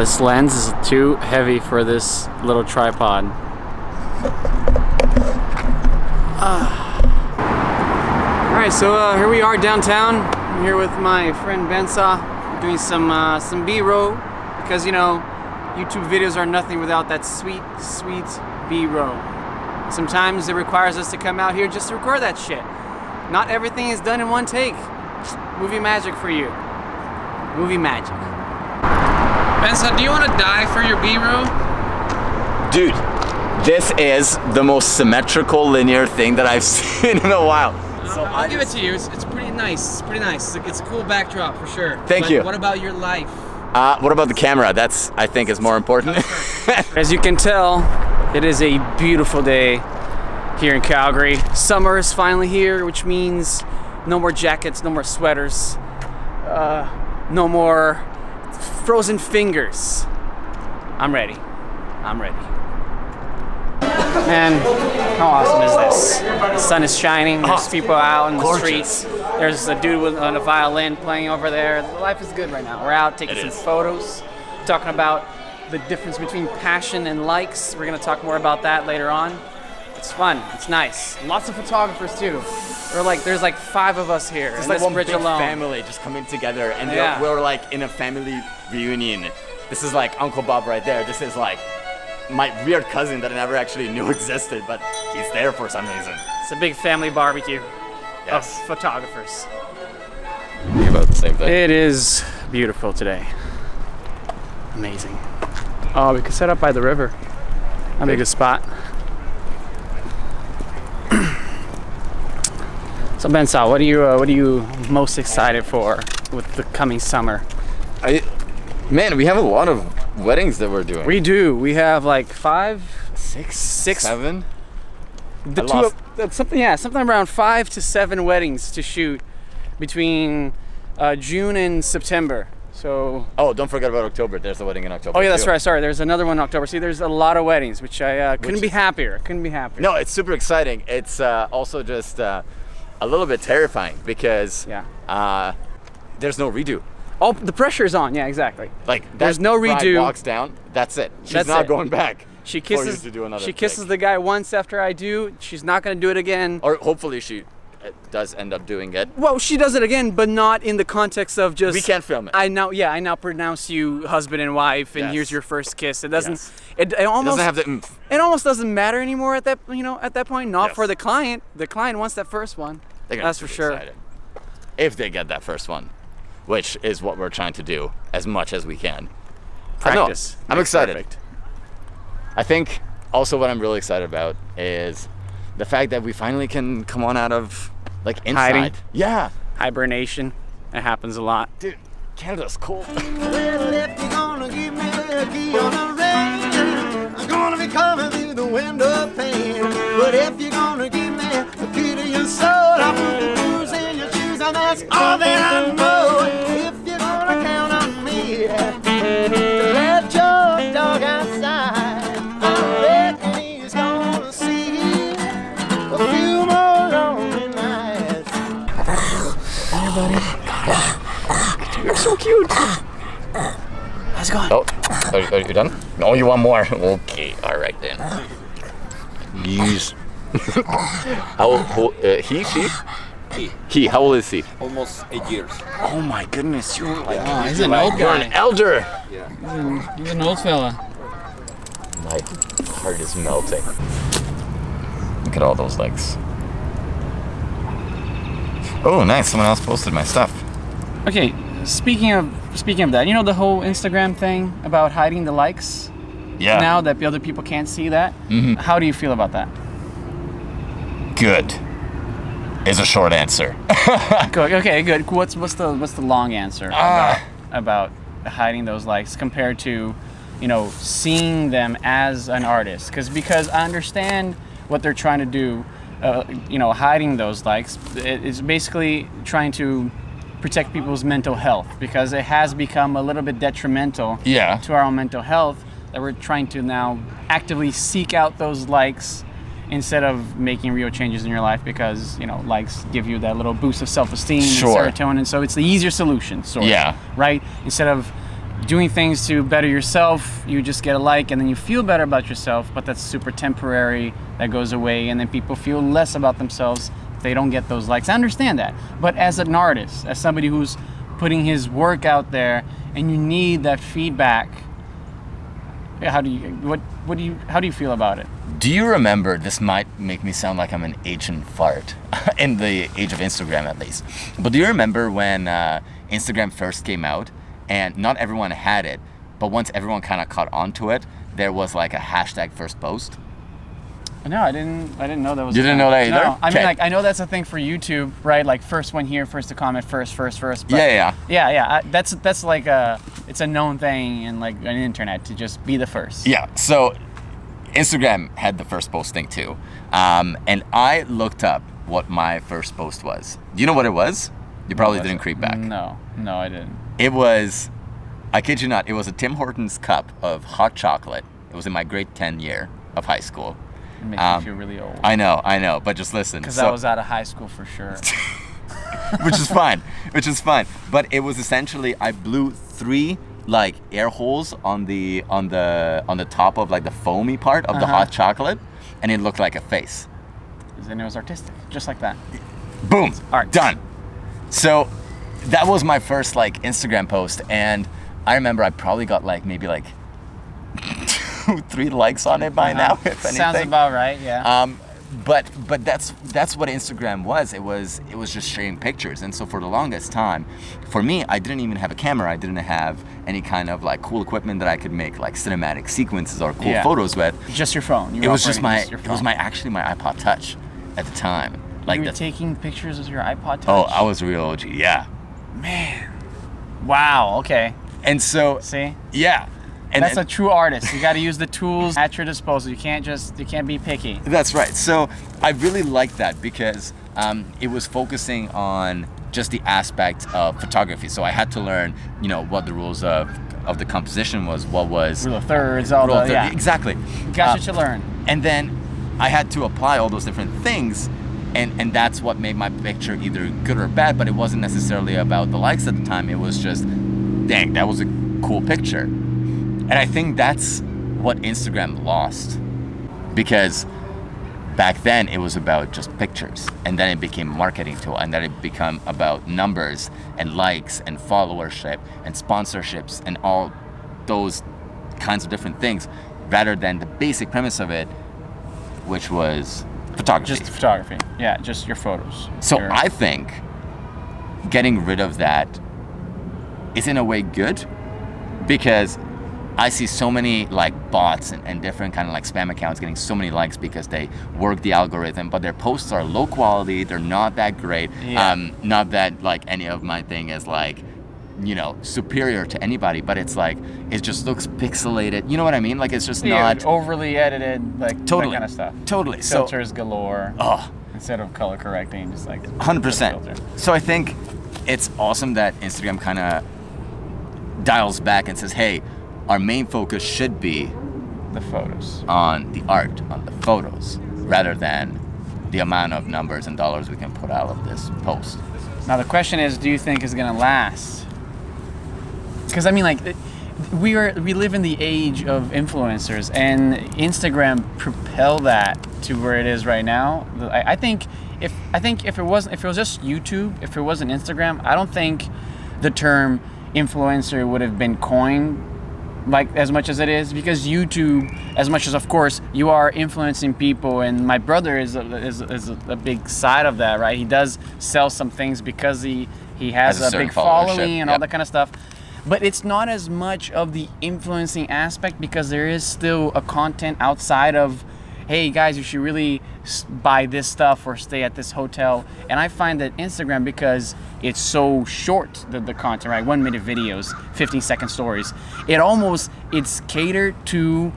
This lens is too heavy for this little tripod. Alright, so here we are downtown. I'm here with my friend Bence, doing some B-roll, because you know, YouTube videos are nothing without that sweet B-roll. Sometimes it requires us to come out here just to record that shit. Not everything is done in one take. Movie magic for you. Movie magic. Bence, do you want to die for your B-roll? Dude, this is the most symmetrical linear thing that I've seen in a while. So I'll give it to you. It's pretty nice. It's pretty nice. It's a cool backdrop for sure. Thank you. What about your life? What about the camera? That's, I think, is more important. As you can tell, it is a beautiful day here in Calgary. Summer is finally here, which means no more jackets, no more sweaters, no more frozen fingers. I'm ready. I'm ready. Man, how awesome is this? The sun is shining, there's people out in the streets. There's a dude on a violin playing over there. Life is good right now. We're out taking some photos, talking about the difference between passion and likes. We're gonna talk more about that later on. It's fun, it's nice. Lots of photographers too. There's like 5 of us here. It's like one big family just coming together, and we're like in a family reunion. This is like Uncle Bob right there. This is like my weird cousin that I never actually knew existed, but he's there for some reason. It's a big family barbecue of photographers. About the same thing. It is beautiful today. Amazing. Oh, we could set up by the river. That'd be a good spot. So Bence, what are you most excited for with the coming summer? Man, we have a lot of weddings that we're doing. We do. We have like 5, 6, 7. Something around 5 to 7 weddings to shoot between June and September. So. Oh, don't forget about October. There's a wedding in October. Oh yeah, that's right. Sorry, there's another one in October. See, there's a lot of weddings, which I couldn't be happier. No, it's super exciting. It's also just a little bit terrifying because there's no redo. Oh, the pressure is on. Yeah, exactly. Like there's no redo. Walks down. That's it. She's not going back. She kisses. She kisses the guy once after I do. She's not going to do it again. Or hopefully she does end up doing it. Well, she does it again, but not in the context of just. We can't film it. I now pronounce you husband and wife, and here's your first kiss. It doesn't. It almost doesn't have the oomph. It almost doesn't matter anymore at that point. Not for the client. The client wants that first one. That's for sure. Excited. If they get that first one, which is what we're trying to do as much as we can. Practice. I'm excited. Perfect. I think also what I'm really excited about is the fact that we finally can come on out of like inside. Hiding. Yeah. Hibernation. It happens a lot. Dude, Canada's cold. Well, if you're gonna give me the key on the rain, I'm gonna be coming through the window pane. But if you're gonna give me the key to your soul, I'll put the booze in your shoes, and that's all that I know. If you're gonna count on me to let your dog outside, I reckon he's gonna see a few more lonely nights. Hey, buddy. You're so cute. How's it going? Oh, are you done? No, you want more? Okay, all right then. Yes. He, how old is he? Almost 8 years. Oh my goodness, you're like, He's an old you're guy. an elder. Yeah. He's an old fella. My heart is melting. Look at all those legs. Oh, nice. Someone else posted my stuff. Okay, speaking of that, you know the whole Instagram thing about hiding the likes? Yeah. Now that the other people can't see that? Mm-hmm. How do you feel about that? Good is a short answer. Good. Okay, good. What's the long answer about hiding those likes compared to, seeing them as an artist? Because I understand what they're trying to do. Hiding those likes is basically trying to protect people's mental health, because it has become a little bit detrimental to our own mental health, that we're trying to now actively seek out those likes instead of making real changes in your life, because likes give you that little boost of self-esteem and serotonin, so it's the easier solution, right? Instead of doing things to better yourself, you just get a like and then you feel better about yourself, but that's super temporary, that goes away, and then people feel less about themselves if they don't get those likes. I understand that. But as an artist, as somebody who's putting his work out there and you need that feedback, how do you feel about it? Do you remember, this might make me sound like I'm an ancient fart, in the age of Instagram at least, but do you remember when Instagram first came out and not everyone had it, but once everyone kind of caught onto it, there was like a hashtag first post? No, I didn't know that was. You didn't know that either? No, I mean, Okay. like, I know that's a thing for YouTube, right? Like, first one here, first to comment, first. But Yeah. That's like it's a known thing in like an internet to just be the first. Yeah, so Instagram had the first post thing too. And I looked up what my first post was. Do you know what it was? You probably didn't creep back. No, I didn't. It was, I kid you not, it was a Tim Hortons cup of hot chocolate. It was in my grade 10 year of high school. It makes me feel really old. I know, but just listen. Because I was out of high school for sure. which is fine. But it was essentially, I blew 3 like air holes on the top of like the foamy part of the hot chocolate, and it looked like a face. And it was artistic, just like that. Boom, Art. done. So that was my first like Instagram post, and I remember I probably got like maybe like 2-3 likes on it by now, if anything. Sounds about right, yeah. But that's what Instagram was. It was just sharing pictures. And so for the longest time, for me, I didn't even have a camera. I didn't have any kind of like cool equipment that I could make like cinematic sequences or cool photos with. Just your phone. It was just my actually my iPod Touch at the time. Like you were taking pictures with your iPod Touch? Oh, I was real OG. Yeah. Man. Wow. Okay. And so See? yeah. And that's a true artist. You got to use the tools at your disposal. You can't be picky. That's right. So I really liked that because it was focusing on just the aspect of photography. So I had to learn, what the rules of the composition was, what was rule of thirds, all the yeah. Exactly. Got you to learn. And then I had to apply all those different things, and that's what made my picture either good or bad. But it wasn't necessarily about the likes at the time. It was just, dang, that was a cool picture. And I think that's what Instagram lost, because back then it was about just pictures, and then it became a marketing tool, and then it became about numbers and likes and followership and sponsorships and all those kinds of different things, rather than the basic premise of it, which was photography. Just photography. Yeah, just your photos. So I think getting rid of that is in a way good, because I see so many like bots and different kind of like spam accounts getting so many likes because they work the algorithm, but their posts are low quality. They're not that great. Yeah. Not that like any of my thing is like, superior to anybody, but it's like, it just looks pixelated. You know what I mean? Like it's just not overly edited, like totally, that kind of stuff. Totally. Filters galore. Oh, instead of color correcting, just like 100%. So I think it's awesome that Instagram kind of dials back and says, hey, our main focus should be the photos, on the art, on the photos, rather than the amount of numbers and dollars we can put out of this post. Now the question is, do you think it's gonna last? Because I mean, like, we live in the age of influencers, and Instagram propel that to where it is right now. I think if it was just YouTube, if it wasn't Instagram, I don't think the term influencer would have been coined like as much as it is, because YouTube, as much as of course you are influencing people, and my brother is a big side of that, right? He does sell some things because he has a big following and all that kind of stuff, but it's not as much of the influencing aspect, because there is still a content outside of, hey guys, you should really buy this stuff or stay at this hotel. And I find that Instagram, because it's so short, the content, right? 1 minute videos, 15-second stories. It's catered to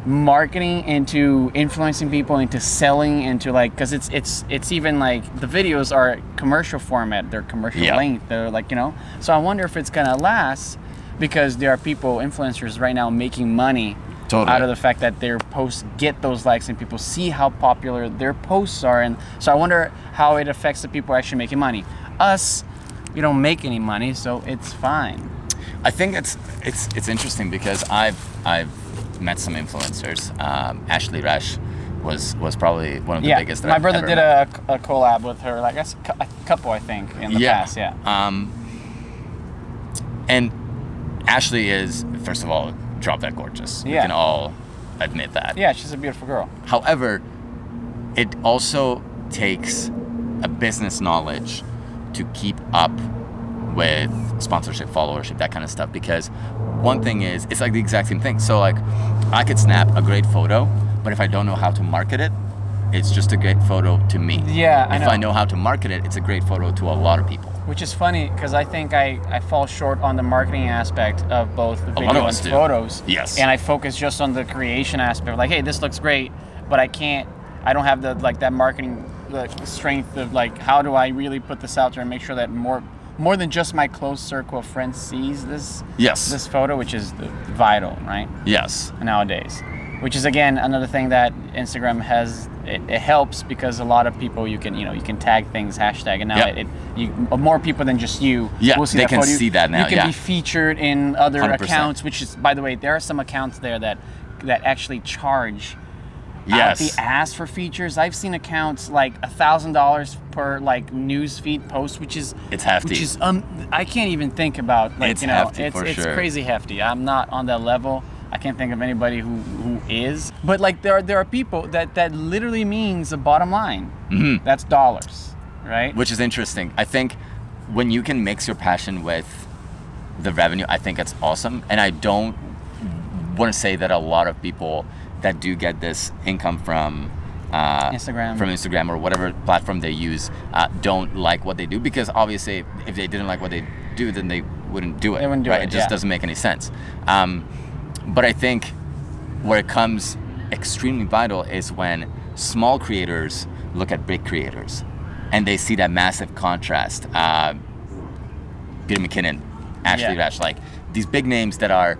marketing, into influencing people, into selling, into like, because it's even like the videos are commercial format, they're commercial length, they're like, So I wonder if it's gonna last, because there are people, influencers right now, making money out of the fact that their posts get those likes and people see how popular their posts are. And so I wonder how it affects the people actually making money. Us, we don't make any money, so it's fine. I think it's interesting because I've met some influencers. Ashley Resch was probably one of the biggest that my I've brother ever did met. a collab with her, like a couple, I think, in the past. Yeah. And Ashley is, first of all, drop dead gorgeous. We can all admit that. Yeah, she's a beautiful girl. However, it also takes a business knowledge to keep up with sponsorship, followership, that kind of stuff. Because one thing is, it's like the exact same thing. So like, I could snap a great photo, but if I don't know how to market it, it's just a great photo to me. Yeah, I know. If I know how to market it, it's a great photo to a lot of people. Which is funny because I think I fall short on the marketing aspect of both the video and photos. Yes. And I focus just on the creation aspect. Like, hey, this looks great, but I don't have the that marketing strength of like, how do I really put this out there and make sure that more than just my close circle of friends sees this photo, which is vital, right? Yes. Nowadays. Which is again another thing that Instagram has. It helps because a lot of people you can tag things, hashtag, and now more people than just you will see they that can photo. see that now. You can be featured in other 100%. accounts, which is, by the way, there are some accounts there that actually charge Yes. out the ass for features. I've seen accounts like $1,000 per like news feed post, which is It's hefty. Which is I can't even think about. Like, It's hefty for it's sure. crazy hefty. I'm not on that level. I can't think of anybody who is. But like there are people that literally means the bottom line. Mm-hmm. That's dollars, right? Which is interesting. I think when you can mix your passion with the revenue, I think it's awesome. And I don't want to say that a lot of people that do get this income from Instagram or whatever platform they use don't like what they do, because obviously if they didn't like what they do, then they wouldn't do it. They wouldn't do right? it. It just doesn't make any sense. But I think where it comes extremely vital is when small creators look at big creators and they see that massive contrast. Peter McKinnon, Ashley Resch, like these big names that are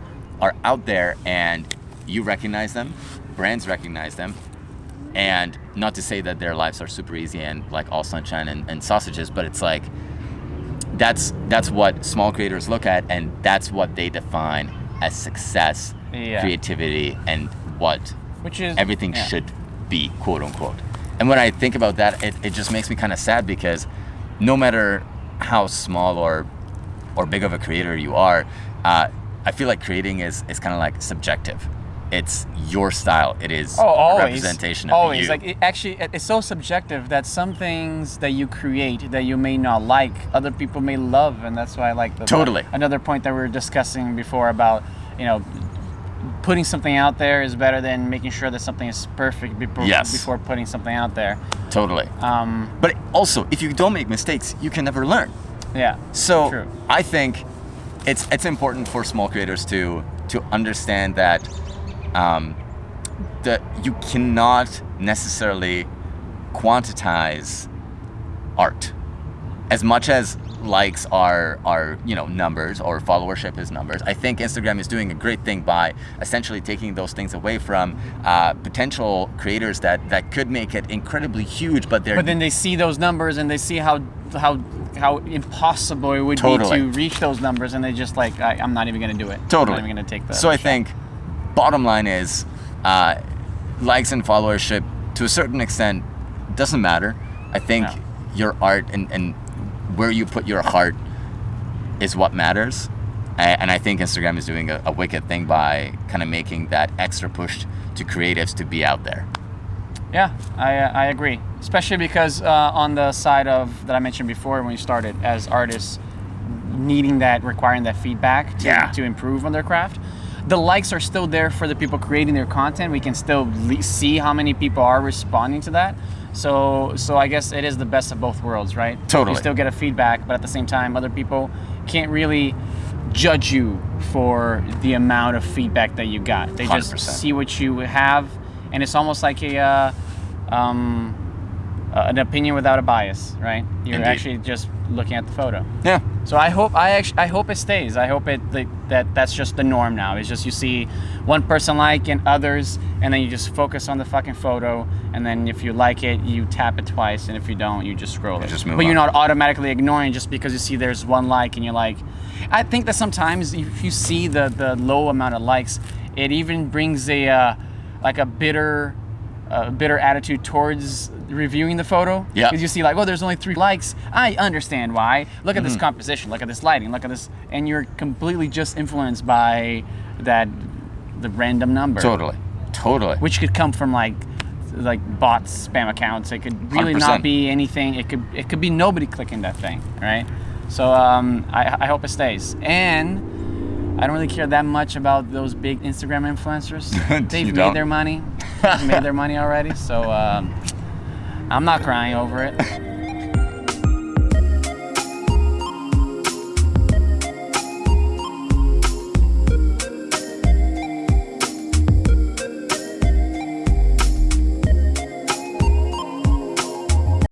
out there and you recognize them, brands recognize them, and not to say that their lives are super easy and like all sunshine and sausages, but it's like that's what small creators look at, and that's what they define as success, creativity, and which is everything should be, quote unquote. And when I think about that, it just makes me kind of sad, because no matter how small or big of a creator you are, I feel like creating is kind of like subjective. It's your style. It is a representation of you. Like it's so subjective that some things that you create that you may not like, other people may love, and that's why I like another point that we were discussing before about, putting something out there is better than making sure that something is perfect before putting something out there. Totally. But also, if you don't make mistakes, you can never learn. Yeah. So true. I think it's important for small creators to understand that that you cannot necessarily quantize art as much as likes are numbers, or followership is numbers. I think Instagram is doing a great thing by essentially taking those things away from potential creators that could make it incredibly huge, but then they see those numbers and they see how impossible it would be to reach those numbers, and they just like, I'm not even going to do it. Totally. I'm not even going to take that. So I think bottom line is likes and followership to a certain extent doesn't matter. I think your art and where you put your heart is what matters. And I think Instagram is doing a wicked thing by kind of making that extra push to creatives to be out there. Yeah, I agree. Especially because on the side of that I mentioned before when we started, as artists requiring that feedback to improve on their craft, the likes are still there for the people creating their content. We can still see how many people are responding to that. So I guess it is the best of both worlds, right? Totally. You still get a feedback, but at the same time, other people can't really judge you for the amount of feedback that you got. They 100%. Just see what you have, and it's almost like a an opinion without a bias, right? You're Indeed. actually just looking at the photo. Yeah. So I hope it stays. I hope that's just the norm now. It's just you see one person like and others, and then you just focus on the fucking photo, and then if you like it, you tap it twice, and if you don't, you just scroll it. just move but you're on. not automatically ignoring just because you see there's one like and you're like. I think that sometimes if you see the low amount of likes, it even brings a bitter attitude towards reviewing the photo. Yeah. Because you see like, oh, there's only 3 likes. I understand why. Look at this composition. Look at this lighting. Look at this, and you're completely just influenced by the random number. Totally. Which could come from like bots, spam accounts. It could really 100%. not be anything. It could be nobody clicking that thing, right? So I hope it stays. And I don't really care that much about those big Instagram influencers. They've You made don't? their money. They've made their money already. So I'm not crying over it.